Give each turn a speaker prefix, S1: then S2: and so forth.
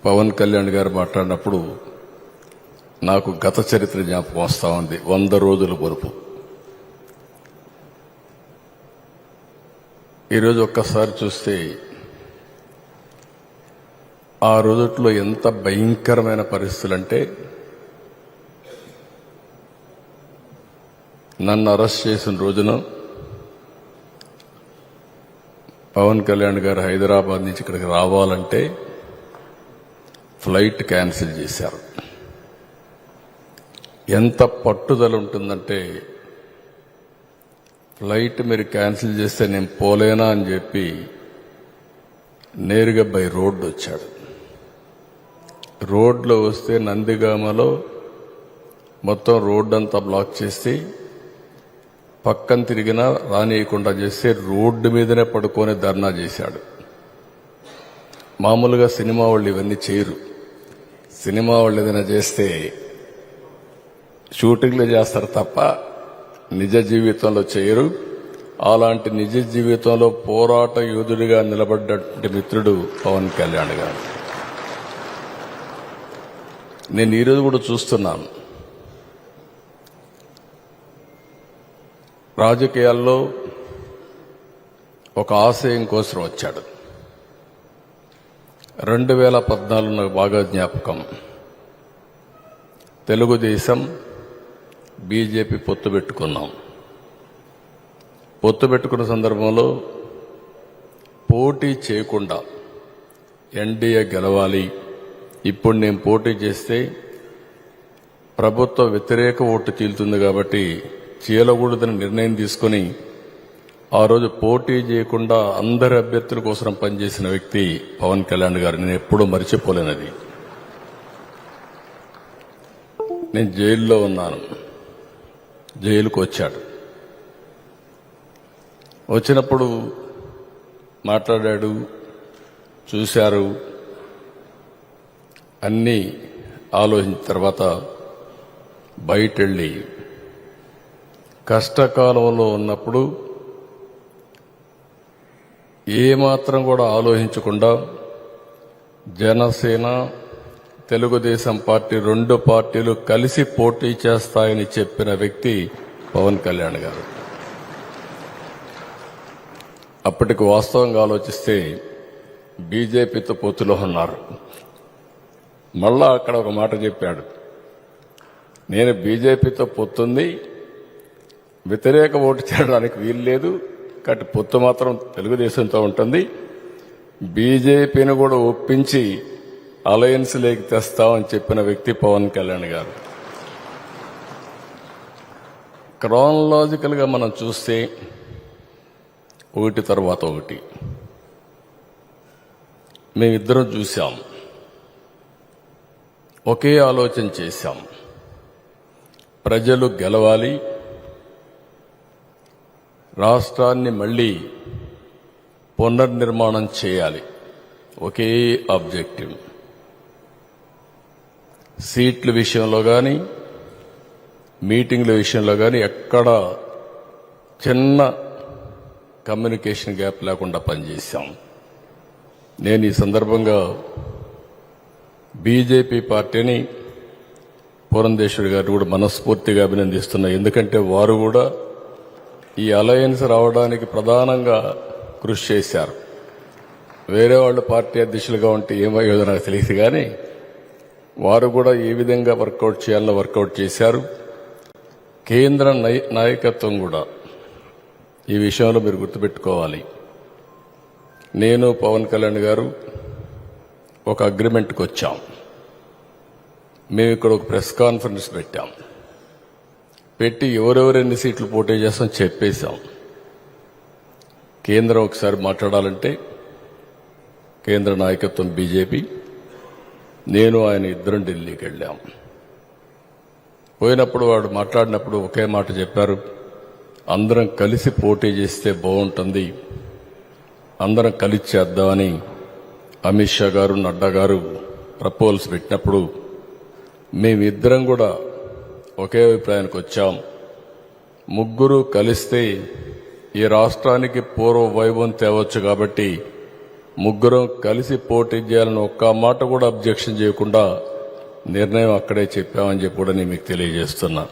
S1: పవన్ కళ్యాణ్ గారు మాట్లాడినప్పుడు నాకు గత చరిత్ర జ్ఞాపకం వస్తా ఉంది. 100 రోజుల పొరుపు. ఈరోజు ఒక్కసారి చూస్తే ఆ రోజుల్లో ఎంత భయంకరమైన పరిస్థితులంటే, నన్ను అరెస్ట్ చేసిన రోజున పవన్ కళ్యాణ్ గారు హైదరాబాద్ నుంచి ఇక్కడికి రావాలంటే ఫ్లైట్ క్యాన్సిల్ చేశారు. ఎంత పట్టుదల ఉంటుందంటే, ఫ్లైట్ మీరు క్యాన్సిల్ చేస్తే నేను పోలేనా అని చెప్పి నేరుగా బై రోడ్డు వచ్చాడు. రోడ్లో వస్తే నందిగామలో మొత్తం రోడ్డు అంతా బ్లాక్ చేసి పక్కన తిరిగినా రానియకుండా చేస్తే రోడ్డు మీదనే పడుకొని ధర్నా చేశాడు. మామూలుగా సినిమా వాళ్ళు ఇవన్నీ చేయరు. సినిమా వాళ్ళు ఏదైనా చేస్తే షూటింగ్లు చేస్తారు తప్ప నిజ జీవితంలో చేయరు. అలాంటి నిజ జీవితంలో పోరాట యోధుడిగా నిలబడ్డటువంటి మిత్రుడు పవన్ కళ్యాణ్ గారు. నేను ఈరోజు కూడా చూస్తున్నాను, రాజకీయాల్లో ఒక ఆశయం కోసం వచ్చాడు. 2014 నాకు బాగా జ్ఞాపకం. తెలుగుదేశం బీజేపీ పొత్తు పెట్టుకున్నాం. పొత్తు పెట్టుకున్న సందర్భంలో పోటీ చేయకుండా ఎన్డీఏ గెలవాలి, ఇప్పుడు నేను పోటీ చేస్తే ప్రభుత్వ వ్యతిరేక ఓటు చీలుతుంది కాబట్టి చీలకూడదని నిర్ణయం తీసుకుని ఆ రోజు పోటీ చేయకుండా అందరి అభ్యర్థుల కోసం పనిచేసిన వ్యక్తి పవన్ కళ్యాణ్ గారు. నేను ఎప్పుడూ మర్చిపోలేనది. నేను జైల్లో ఉన్నాను. జైలుకు వచ్చాడు. వచ్చినప్పుడు మాట్లాడాడు, చూశారు. అన్నీ ఆలోచించిన తర్వాత బయటెళ్ళి కష్టకాలంలో ఉన్నప్పుడు ఏమాత్రం కూడా ఆలోచించకుండా జనసేన తెలుగుదేశం పార్టీ 2 పార్టీలు కలిసి పోటీ చేస్తాయని చెప్పిన వ్యక్తి పవన్ కళ్యాణ్ గారు. అప్పటికి వాస్తవంగా ఆలోచిస్తే బీజేపీతో పొత్తులో ఉన్నారు. మళ్ళా అక్కడ ఒక మాట చెప్పాడు, నేను బీజేపీతో పొత్తుంది, వ్యతిరేక ఓటు చేయడానికి వీలు లేదు, కాబట్టి పొత్తు మాత్రం తెలుగుదేశంతో ఉంటుంది, బీజేపీని కూడా ఒప్పించి అలయన్స్ లేకి తెస్తామని చెప్పిన వ్యక్తి పవన్ కళ్యాణ్ గారు. క్రానలాజికల్ గా మనం చూస్తే ఒకటి తర్వాత ఒకటి మేమిద్దరం చూశాం, ఒకే ఆలోచన చేశాం. ప్రజలు గెలవాలి, రాష్ట్రాన్ని మళ్లీ పునర్నిర్మాణం చేయాలి, ఒకే ఆబ్జెక్టివ్. సీట్ల విషయంలో కానీ మీటింగ్ల విషయంలో కానీ ఎక్కడ చిన్న కమ్యూనికేషన్ గ్యాప్ లేకుండా పనిచేశాం. నేను ఈ సందర్భంగా బీజేపీ పార్టీని, పురంధేశ్వరి గారు కూడా మనస్ఫూర్తిగా అభినందిస్తున్నా. ఎందుకంటే వారు కూడా ఈ అలయన్స్ రావడానికి ప్రధానంగా కృషి చేశారు. వేరే వాళ్ళు పార్టీ అధ్యక్షులుగా ఉంటే ఏమయ్యేదో నాకు తెలియదు, కానీ వారు కూడా ఏ విధంగా వర్కౌట్ చేయాలో వర్కౌట్ చేశారు. కేంద్ర నాయకత్వం కూడా ఈ విషయంలో మీరు గుర్తుపెట్టుకోవాలి. నేను పవన్ కళ్యాణ్ గారు ఒక అగ్రిమెంట్కి వచ్చాం. మేము ఇక్కడ ఒక ప్రెస్ కాన్ఫరెన్స్ పెట్టాం. పెట్టి ఎవరెవరు ఎన్ని సీట్లు పోటీ చేస్తాం చెప్పేశాం. కేంద్రం ఒకసారి మాట్లాడాలంటే కేంద్ర నాయకత్వం బీజేపీ, నేను ఆయన ఇద్దరం ఢిల్లీకి వెళ్ళాం. పోయినప్పుడు వాడు మాట్లాడినప్పుడు ఒకే మాట చెప్పారు, అందరం కలిసి పోటీ చేస్తే బాగుంటుంది, అందరం కలిసి చేద్దామని అమిత్ షా గారు, నడ్డా గారు ప్రపోజల్స్ పెట్టినప్పుడు మేమిద్దరం కూడా ఒకే అభిప్రాయానికి వచ్చాం. ముగ్గురు కలిస్తే ఈ రాష్ట్రానికి పూర్వ వైభవం తేవచ్చు, కాబట్టి ముగ్గురం కలిసి పోటీ చేయాలని ఒక్క మాట కూడా అబ్జెక్షన్ చేయకుండా నిర్ణయం అక్కడే చెప్పామని చెప్పి కూడా నేను మీకు తెలియజేస్తున్నా.